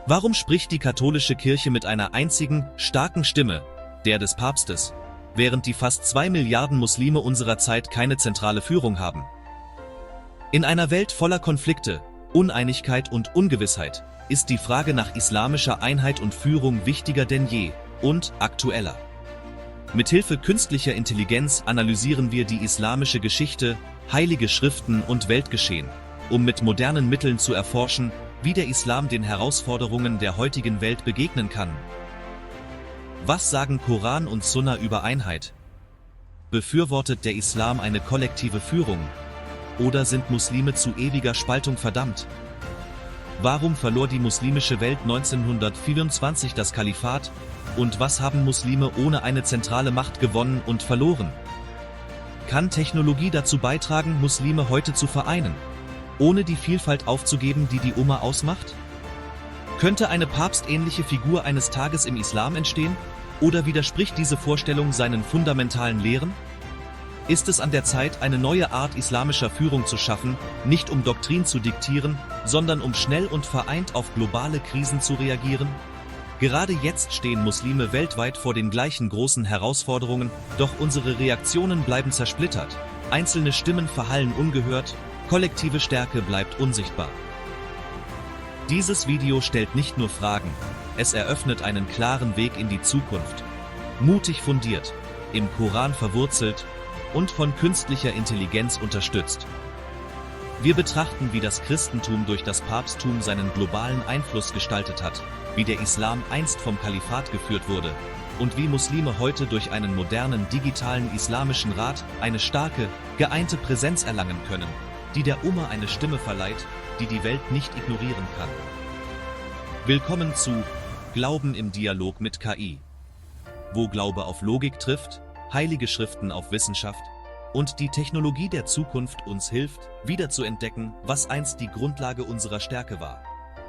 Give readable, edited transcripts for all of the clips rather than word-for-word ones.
Warum spricht die katholische Kirche mit einer einzigen, starken Stimme, der des Papstes, während die fast 2 Milliarden Muslime unserer Zeit keine zentrale Führung haben? In einer Welt voller Konflikte, Uneinigkeit und Ungewissheit ist die Frage nach islamischer Einheit und Führung wichtiger denn je und aktueller. Mithilfe künstlicher Intelligenz analysieren wir die islamische Geschichte, heilige Schriften und Weltgeschehen, um mit modernen Mitteln zu erforschen, wie der Islam den Herausforderungen der heutigen Welt begegnen kann. Was sagen Koran und Sunna über Einheit? Befürwortet der Islam eine kollektive Führung? Oder sind Muslime zu ewiger Spaltung verdammt? Warum verlor die muslimische Welt 1924 das Kalifat? Und was haben Muslime ohne eine zentrale Macht gewonnen und verloren? Kann Technologie dazu beitragen, Muslime heute zu vereinen, ohne die Vielfalt aufzugeben, die die Umma ausmacht? Könnte eine papstähnliche Figur eines Tages im Islam entstehen? Oder widerspricht diese Vorstellung seinen fundamentalen Lehren? Ist es an der Zeit, eine neue Art islamischer Führung zu schaffen, nicht um Doktrin zu diktieren, sondern um schnell und vereint auf globale Krisen zu reagieren? Gerade jetzt stehen Muslime weltweit vor den gleichen großen Herausforderungen, doch unsere Reaktionen bleiben zersplittert, einzelne Stimmen verhallen ungehört, kollektive Stärke bleibt unsichtbar. Dieses Video stellt nicht nur Fragen, es eröffnet einen klaren Weg in die Zukunft. Mutig fundiert, im Koran verwurzelt und von künstlicher Intelligenz unterstützt. Wir betrachten, wie das Christentum durch das Papsttum seinen globalen Einfluss gestaltet hat, wie der Islam einst vom Kalifat geführt wurde und wie Muslime heute durch einen modernen digitalen islamischen Rat eine starke, geeinte Präsenz erlangen können, die der Umma eine Stimme verleiht, die die Welt nicht ignorieren kann. Willkommen zu Glauben im Dialog mit KI, wo Glaube auf Logik trifft, heilige Schriften auf Wissenschaft und die Technologie der Zukunft uns hilft, wiederzuentdecken, was einst die Grundlage unserer Stärke war.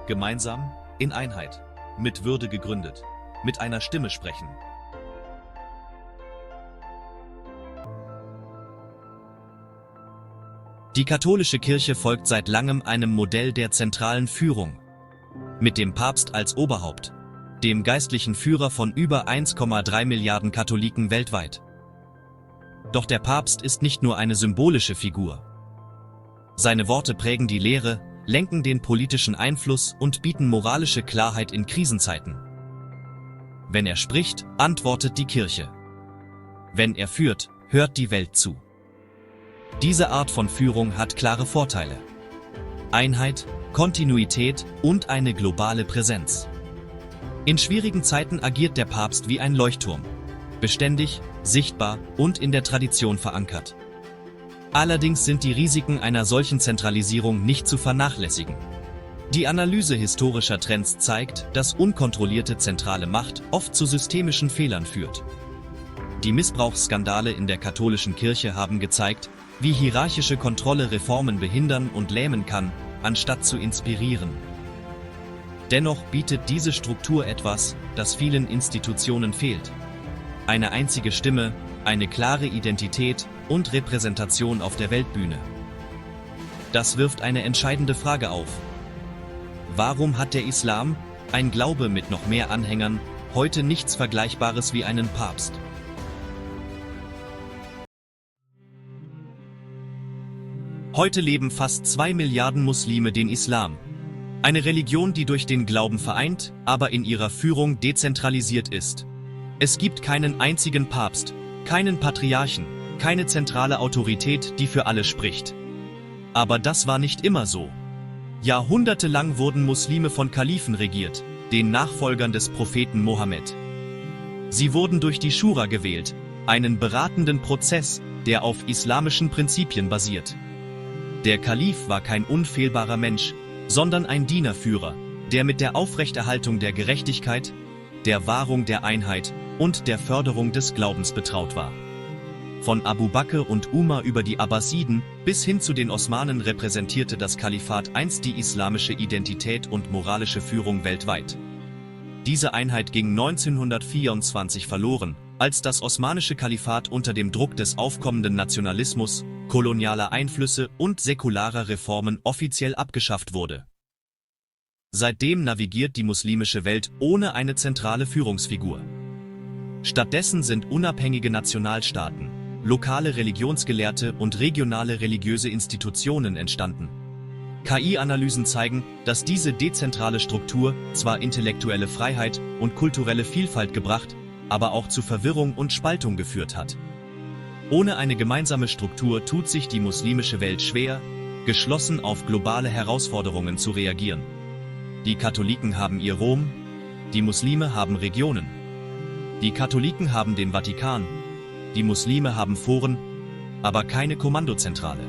Gemeinsam, in Einheit, mit Würde gegründet, mit einer Stimme sprechen. Die katholische Kirche folgt seit langem einem Modell der zentralen Führung. Mit dem Papst als Oberhaupt, dem geistlichen Führer von über 1,3 Milliarden Katholiken weltweit. Doch der Papst ist nicht nur eine symbolische Figur. Seine Worte prägen die Lehre, lenken den politischen Einfluss und bieten moralische Klarheit in Krisenzeiten. Wenn er spricht, antwortet die Kirche. Wenn er führt, hört die Welt zu. Diese Art von Führung hat klare Vorteile: Einheit, Kontinuität und eine globale Präsenz. In schwierigen Zeiten agiert der Papst wie ein Leuchtturm. Beständig, sichtbar und in der Tradition verankert. Allerdings sind die Risiken einer solchen Zentralisierung nicht zu vernachlässigen. Die Analyse historischer Trends zeigt, dass unkontrollierte zentrale Macht oft zu systemischen Fehlern führt. Die Missbrauchsskandale in der katholischen Kirche haben gezeigt, wie hierarchische Kontrolle Reformen behindern und lähmen kann, anstatt zu inspirieren. Dennoch bietet diese Struktur etwas, das vielen Institutionen fehlt: eine einzige Stimme, eine klare Identität und Repräsentation auf der Weltbühne. Das wirft eine entscheidende Frage auf. Warum hat der Islam, ein Glaube mit noch mehr Anhängern, heute nichts Vergleichbares wie einen Papst? Heute leben fast 2 Milliarden Muslime den Islam. Eine Religion, die durch den Glauben vereint, aber in ihrer Führung dezentralisiert ist. Es gibt keinen einzigen Papst, keinen Patriarchen, keine zentrale Autorität, die für alle spricht. Aber das war nicht immer so. Jahrhundertelang wurden Muslime von Kalifen regiert, den Nachfolgern des Propheten Mohammed. Sie wurden durch die Schura gewählt, einen beratenden Prozess, der auf islamischen Prinzipien basiert. Der Kalif war kein unfehlbarer Mensch, sondern ein Dienerführer, der mit der Aufrechterhaltung der Gerechtigkeit, der Wahrung der Einheit und der Förderung des Glaubens betraut war. Von Abu Bakr und Umar über die Abbasiden bis hin zu den Osmanen repräsentierte das Kalifat einst die islamische Identität und moralische Führung weltweit. Diese Einheit ging 1924 verloren, als das osmanische Kalifat unter dem Druck des aufkommenden Nationalismus, kolonialer Einflüsse und säkularer Reformen offiziell abgeschafft wurde. Seitdem navigiert die muslimische Welt ohne eine zentrale Führungsfigur. Stattdessen sind unabhängige Nationalstaaten, lokale Religionsgelehrte und regionale religiöse Institutionen entstanden. KI-Analysen zeigen, dass diese dezentrale Struktur zwar intellektuelle Freiheit und kulturelle Vielfalt gebracht, aber auch zu Verwirrung und Spaltung geführt hat. Ohne eine gemeinsame Struktur tut sich die muslimische Welt schwer, geschlossen auf globale Herausforderungen zu reagieren. Die Katholiken haben ihr Rom, die Muslime haben Regionen. Die Katholiken haben den Vatikan, die Muslime haben Foren, aber keine Kommandozentrale.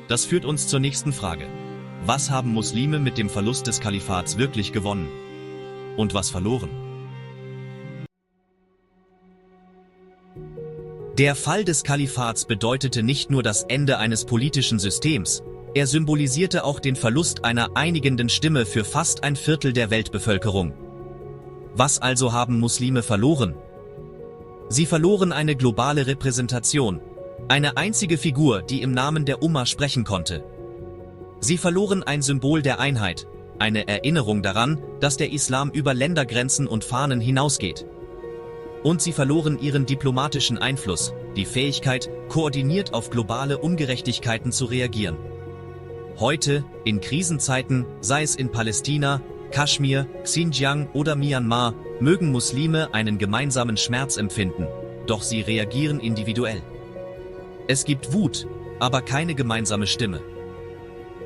Das führt uns zur nächsten Frage. Was haben Muslime mit dem Verlust des Kalifats wirklich gewonnen? Und was verloren? Der Fall des Kalifats bedeutete nicht nur das Ende eines politischen Systems, er symbolisierte auch den Verlust einer einigenden Stimme für fast ein Viertel der Weltbevölkerung. Was also haben Muslime verloren? Sie verloren eine globale Repräsentation, eine einzige Figur, die im Namen der Umma sprechen konnte. Sie verloren ein Symbol der Einheit, eine Erinnerung daran, dass der Islam über Ländergrenzen und Fahnen hinausgeht. Und sie verloren ihren diplomatischen Einfluss, die Fähigkeit, koordiniert auf globale Ungerechtigkeiten zu reagieren. Heute, in Krisenzeiten, sei es in Palästina, Kaschmir, Xinjiang oder Myanmar, mögen Muslime einen gemeinsamen Schmerz empfinden, doch sie reagieren individuell. Es gibt Wut, aber keine gemeinsame Stimme.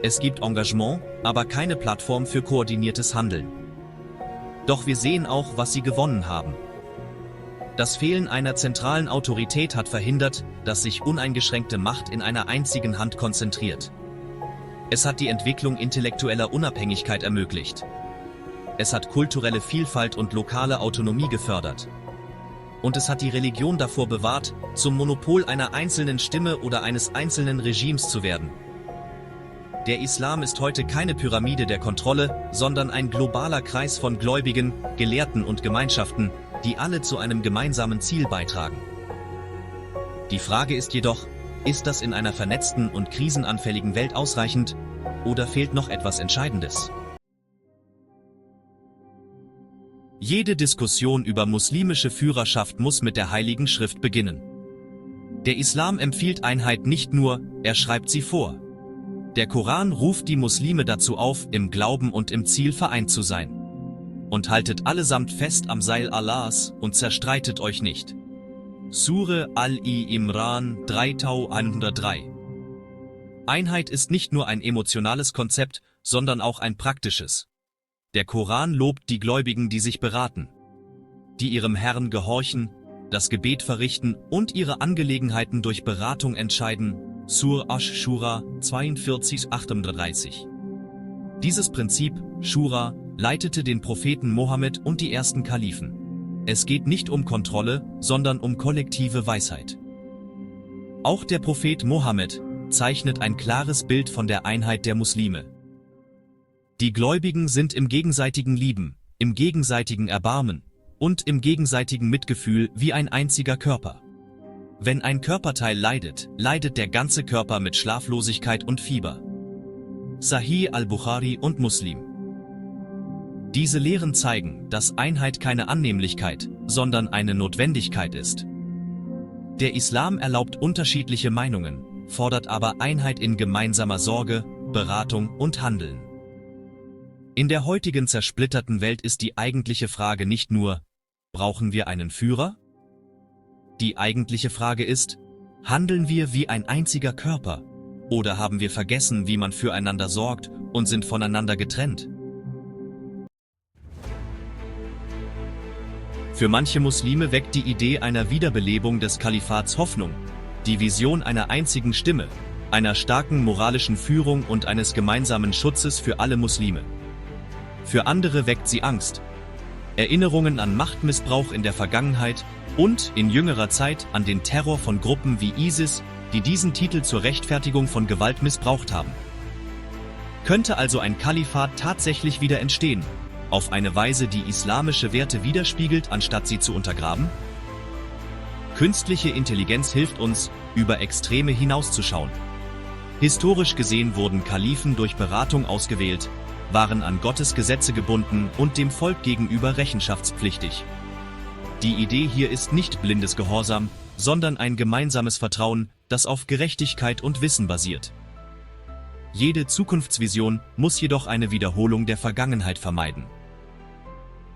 Es gibt Engagement, aber keine Plattform für koordiniertes Handeln. Doch wir sehen auch, was sie gewonnen haben. Das Fehlen einer zentralen Autorität hat verhindert, dass sich uneingeschränkte Macht in einer einzigen Hand konzentriert. Es hat die Entwicklung intellektueller Unabhängigkeit ermöglicht. Es hat kulturelle Vielfalt und lokale Autonomie gefördert. Und es hat die Religion davor bewahrt, zum Monopol einer einzelnen Stimme oder eines einzelnen Regimes zu werden. Der Islam ist heute keine Pyramide der Kontrolle, sondern ein globaler Kreis von Gläubigen, Gelehrten und Gemeinschaften, die alle zu einem gemeinsamen Ziel beitragen. Die Frage ist jedoch, ist das in einer vernetzten und krisenanfälligen Welt ausreichend, oder fehlt noch etwas Entscheidendes? Jede Diskussion über muslimische Führerschaft muss mit der Heiligen Schrift beginnen. Der Islam empfiehlt Einheit nicht nur, er schreibt sie vor. Der Koran ruft die Muslime dazu auf, im Glauben und im Ziel vereint zu sein. Und haltet allesamt fest am Seil Allahs und zerstreitet euch nicht. Sure Al-Imran 3103. Einheit ist nicht nur ein emotionales Konzept, sondern auch ein praktisches. Der Koran lobt die Gläubigen, die sich beraten, die ihrem Herrn gehorchen, das Gebet verrichten und ihre Angelegenheiten durch Beratung entscheiden. Sur Ash-Shura 42,38. Dieses Prinzip, Shura, leitete den Propheten Mohammed und die ersten Kalifen. Es geht nicht um Kontrolle, sondern um kollektive Weisheit. Auch der Prophet Mohammed zeichnet ein klares Bild von der Einheit der Muslime. Die Gläubigen sind im gegenseitigen Lieben, im gegenseitigen Erbarmen und im gegenseitigen Mitgefühl wie ein einziger Körper. Wenn ein Körperteil leidet, leidet der ganze Körper mit Schlaflosigkeit und Fieber. Sahih al-Bukhari und Muslim. Diese Lehren zeigen, dass Einheit keine Annehmlichkeit, sondern eine Notwendigkeit ist. Der Islam erlaubt unterschiedliche Meinungen, fordert aber Einheit in gemeinsamer Sorge, Beratung und Handeln. In der heutigen zersplitterten Welt ist die eigentliche Frage nicht nur, brauchen wir einen Führer? Die eigentliche Frage ist, handeln wir wie ein einziger Körper? Oder haben wir vergessen, wie man füreinander sorgt und sind voneinander getrennt? Für manche Muslime weckt die Idee einer Wiederbelebung des Kalifats Hoffnung, die Vision einer einzigen Stimme, einer starken moralischen Führung und eines gemeinsamen Schutzes für alle Muslime. Für andere weckt sie Angst. Erinnerungen an Machtmissbrauch in der Vergangenheit und in jüngerer Zeit an den Terror von Gruppen wie ISIS, die diesen Titel zur Rechtfertigung von Gewalt missbraucht haben. Könnte also ein Kalifat tatsächlich wieder entstehen, auf eine Weise, die islamische Werte widerspiegelt, anstatt sie zu untergraben? Künstliche Intelligenz hilft uns, über Extreme hinauszuschauen. Historisch gesehen wurden Kalifen durch Beratung ausgewählt, waren an Gottes Gesetze gebunden und dem Volk gegenüber rechenschaftspflichtig. Die Idee hier ist nicht blindes Gehorsam, sondern ein gemeinsames Vertrauen, das auf Gerechtigkeit und Wissen basiert. Jede Zukunftsvision muss jedoch eine Wiederholung der Vergangenheit vermeiden.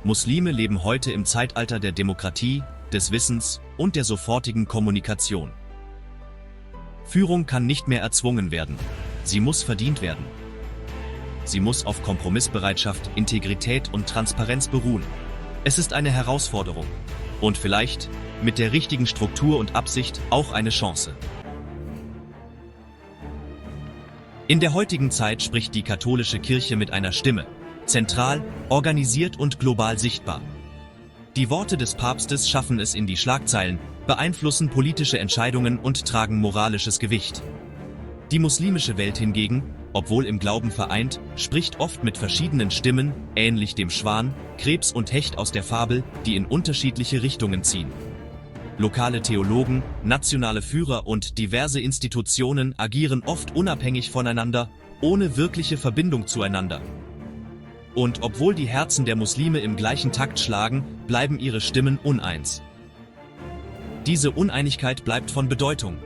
Muslime leben heute im Zeitalter der Demokratie, des Wissens und der sofortigen Kommunikation. Führung kann nicht mehr erzwungen werden. Sie muss verdient werden. Sie muss auf Kompromissbereitschaft, Integrität und Transparenz beruhen. Es ist eine Herausforderung. Und vielleicht, mit der richtigen Struktur und Absicht, auch eine Chance. In der heutigen Zeit spricht die katholische Kirche mit einer Stimme. Zentral, organisiert und global sichtbar. Die Worte des Papstes schaffen es in die Schlagzeilen, beeinflussen politische Entscheidungen und tragen moralisches Gewicht. Die muslimische Welt hingegen, obwohl im Glauben vereint, spricht oft mit verschiedenen Stimmen, ähnlich dem Schwan, Krebs und Hecht aus der Fabel, die in unterschiedliche Richtungen ziehen. Lokale Theologen, nationale Führer und diverse Institutionen agieren oft unabhängig voneinander, ohne wirkliche Verbindung zueinander. Und obwohl die Herzen der Muslime im gleichen Takt schlagen, bleiben ihre Stimmen uneins. Diese Uneinigkeit bleibt von Bedeutung.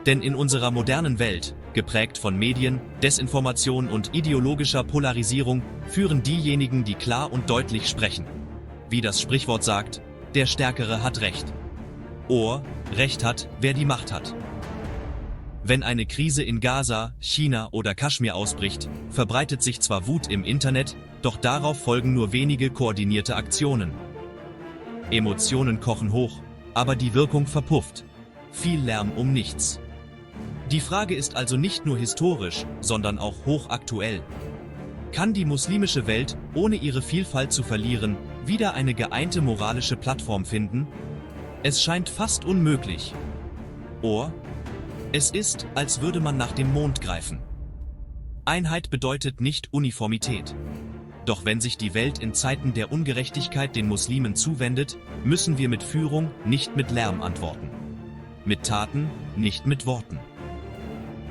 Denn in unserer modernen Welt, geprägt von Medien, Desinformation und ideologischer Polarisierung, führen diejenigen, die klar und deutlich sprechen. Wie das Sprichwort sagt, der Stärkere hat Recht. Recht hat, wer die Macht hat. Wenn eine Krise in Gaza, China oder Kaschmir ausbricht, verbreitet sich zwar Wut im Internet, doch darauf folgen nur wenige koordinierte Aktionen. Emotionen kochen hoch, aber die Wirkung verpufft. Viel Lärm um nichts. Die Frage ist also nicht nur historisch, sondern auch hochaktuell. Kann die muslimische Welt, ohne ihre Vielfalt zu verlieren, wieder eine geeinte moralische Plattform finden? Es scheint fast unmöglich. Es ist, als würde man nach dem Mond greifen. Einheit bedeutet nicht Uniformität. Doch wenn sich die Welt in Zeiten der Ungerechtigkeit den Muslimen zuwendet, müssen wir mit Führung, nicht mit Lärm antworten. Mit Taten, nicht mit Worten.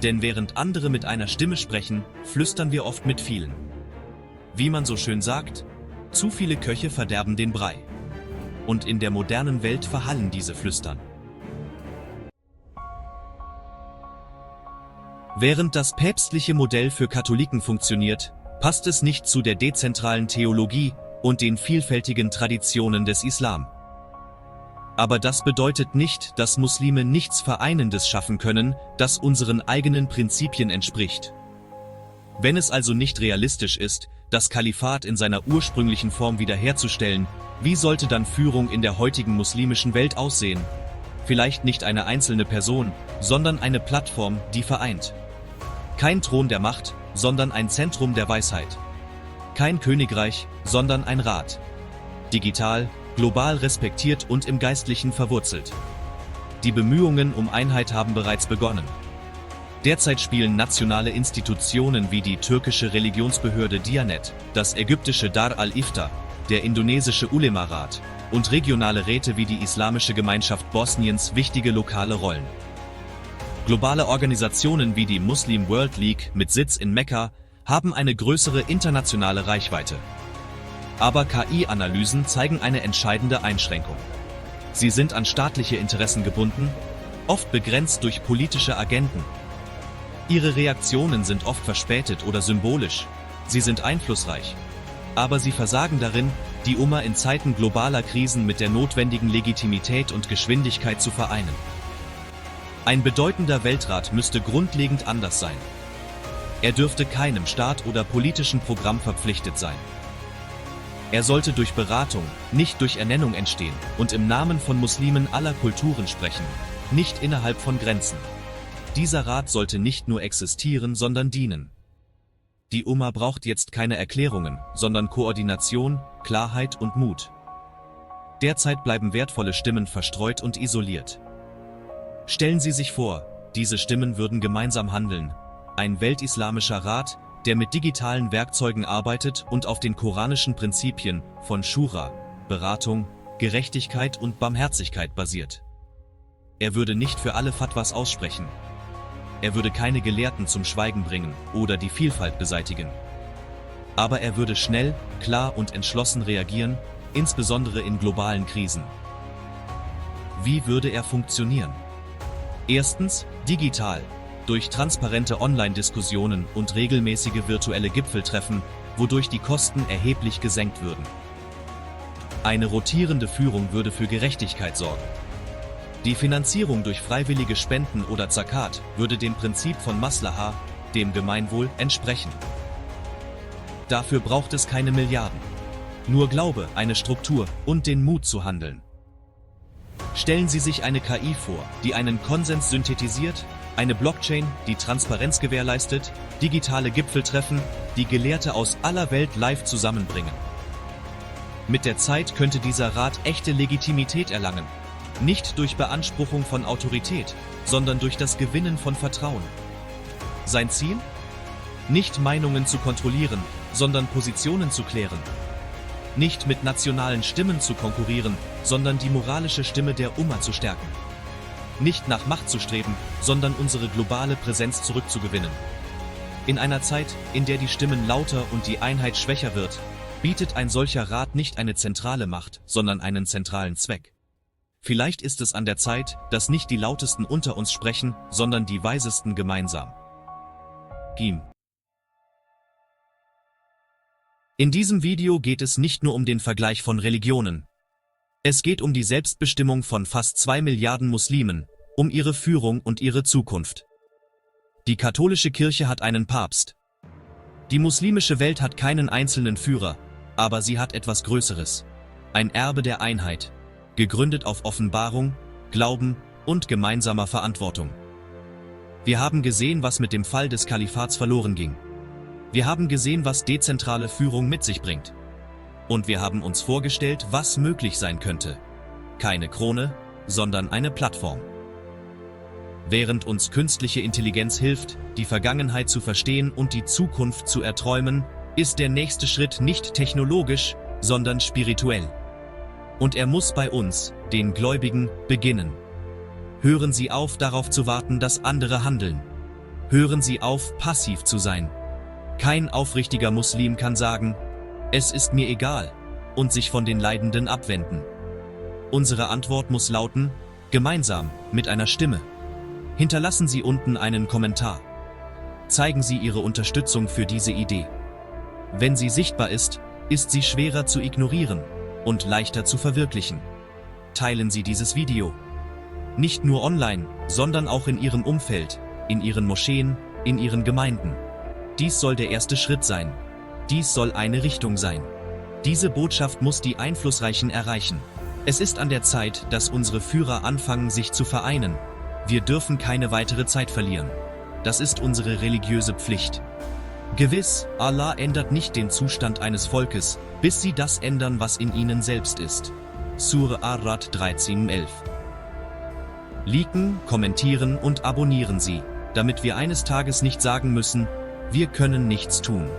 Denn während andere mit einer Stimme sprechen, flüstern wir oft mit vielen. Wie man so schön sagt, zu viele Köche verderben den Brei. Und in der modernen Welt verhallen diese Flüstern. Während das päpstliche Modell für Katholiken funktioniert, passt es nicht zu der dezentralen Theologie und den vielfältigen Traditionen des Islam. Aber das bedeutet nicht, dass Muslime nichts Vereinendes schaffen können, das unseren eigenen Prinzipien entspricht. Wenn es also nicht realistisch ist, das Kalifat in seiner ursprünglichen Form wiederherzustellen, wie sollte dann Führung in der heutigen muslimischen Welt aussehen? Vielleicht nicht eine einzelne Person, sondern eine Plattform, die vereint. Kein Thron der Macht, sondern ein Zentrum der Weisheit. Kein Königreich, sondern ein Rat. Digital, global respektiert und im Geistlichen verwurzelt. Die Bemühungen um Einheit haben bereits begonnen. Derzeit spielen nationale Institutionen wie die türkische Religionsbehörde Diyanet, das ägyptische Dar al-Ifta, der indonesische Ulema-Rat und regionale Räte wie die Islamische Gemeinschaft Bosniens wichtige lokale Rollen. Globale Organisationen wie die Muslim World League mit Sitz in Mekka haben eine größere internationale Reichweite. Aber KI-Analysen zeigen eine entscheidende Einschränkung. Sie sind an staatliche Interessen gebunden, oft begrenzt durch politische Agenten. Ihre Reaktionen sind oft verspätet oder symbolisch, sie sind einflussreich. Aber sie versagen darin, die Umma in Zeiten globaler Krisen mit der notwendigen Legitimität und Geschwindigkeit zu vereinen. Ein bedeutender Weltrat müsste grundlegend anders sein. Er dürfte keinem Staat oder politischen Programm verpflichtet sein. Er sollte durch Beratung, nicht durch Ernennung entstehen und im Namen von Muslimen aller Kulturen sprechen, nicht innerhalb von Grenzen. Dieser Rat sollte nicht nur existieren, sondern dienen. Die Umma braucht jetzt keine Erklärungen, sondern Koordination, Klarheit und Mut. Derzeit bleiben wertvolle Stimmen verstreut und isoliert. Stellen Sie sich vor, diese Stimmen würden gemeinsam handeln. Ein weltislamischer Rat, der mit digitalen Werkzeugen arbeitet und auf den koranischen Prinzipien von Schura, Beratung, Gerechtigkeit und Barmherzigkeit basiert. Er würde nicht für alle Fatwas aussprechen. Er würde keine Gelehrten zum Schweigen bringen oder die Vielfalt beseitigen. Aber er würde schnell, klar und entschlossen reagieren, insbesondere in globalen Krisen. Wie würde er funktionieren? Erstens, digital, durch transparente Online-Diskussionen und regelmäßige virtuelle Gipfeltreffen, wodurch die Kosten erheblich gesenkt würden. Eine rotierende Führung würde für Gerechtigkeit sorgen. Die Finanzierung durch freiwillige Spenden oder Zakat würde dem Prinzip von Maslaha, dem Gemeinwohl, entsprechen. Dafür braucht es keine Milliarden. Nur Glaube, eine Struktur und den Mut zu handeln. Stellen Sie sich eine KI vor, die einen Konsens synthetisiert, eine Blockchain, die Transparenz gewährleistet, digitale Gipfeltreffen, die Gelehrte aus aller Welt live zusammenbringen. Mit der Zeit könnte dieser Rat echte Legitimität erlangen. Nicht durch Beanspruchung von Autorität, sondern durch das Gewinnen von Vertrauen. Sein Ziel? Nicht Meinungen zu kontrollieren, sondern Positionen zu klären. Nicht mit nationalen Stimmen zu konkurrieren, sondern die moralische Stimme der Umma zu stärken. Nicht nach Macht zu streben, sondern unsere globale Präsenz zurückzugewinnen. In einer Zeit, in der die Stimmen lauter und die Einheit schwächer wird, bietet ein solcher Rat nicht eine zentrale Macht, sondern einen zentralen Zweck. Vielleicht ist es an der Zeit, dass nicht die Lautesten unter uns sprechen, sondern die Weisesten gemeinsam. Gim. In diesem Video geht es nicht nur um den Vergleich von Religionen. Es geht um die Selbstbestimmung von fast 2 Milliarden Muslimen, um ihre Führung und ihre Zukunft. Die katholische Kirche hat einen Papst. Die muslimische Welt hat keinen einzelnen Führer, aber sie hat etwas Größeres. Ein Erbe der Einheit, gegründet auf Offenbarung, Glauben und gemeinsamer Verantwortung. Wir haben gesehen, was mit dem Fall des Kalifats verloren ging. Wir haben gesehen, was dezentrale Führung mit sich bringt. Und wir haben uns vorgestellt, was möglich sein könnte. Keine Krone, sondern eine Plattform. Während uns künstliche Intelligenz hilft, die Vergangenheit zu verstehen und die Zukunft zu erträumen, ist der nächste Schritt nicht technologisch, sondern spirituell. Und er muss bei uns, den Gläubigen, beginnen. Hören Sie auf, darauf zu warten, dass andere handeln. Hören Sie auf, passiv zu sein. Kein aufrichtiger Muslim kann sagen, es ist mir egal, und sich von den Leidenden abwenden. Unsere Antwort muss lauten, gemeinsam, mit einer Stimme. Hinterlassen Sie unten einen Kommentar. Zeigen Sie Ihre Unterstützung für diese Idee. Wenn sie sichtbar ist, ist sie schwerer zu ignorieren und leichter zu verwirklichen. Teilen Sie dieses Video. Nicht nur online, sondern auch in Ihrem Umfeld, in Ihren Moscheen, in Ihren Gemeinden. Dies soll der erste Schritt sein. Dies soll eine Richtung sein. Diese Botschaft muss die Einflussreichen erreichen. Es ist an der Zeit, dass unsere Führer anfangen, sich zu vereinen. Wir dürfen keine weitere Zeit verlieren. Das ist unsere religiöse Pflicht. Gewiss, Allah ändert nicht den Zustand eines Volkes, bis sie das ändern, was in ihnen selbst ist. Surah Ar-Ra'd 13,11. Liken, kommentieren und abonnieren Sie, damit wir eines Tages nicht sagen müssen, wir können nichts tun.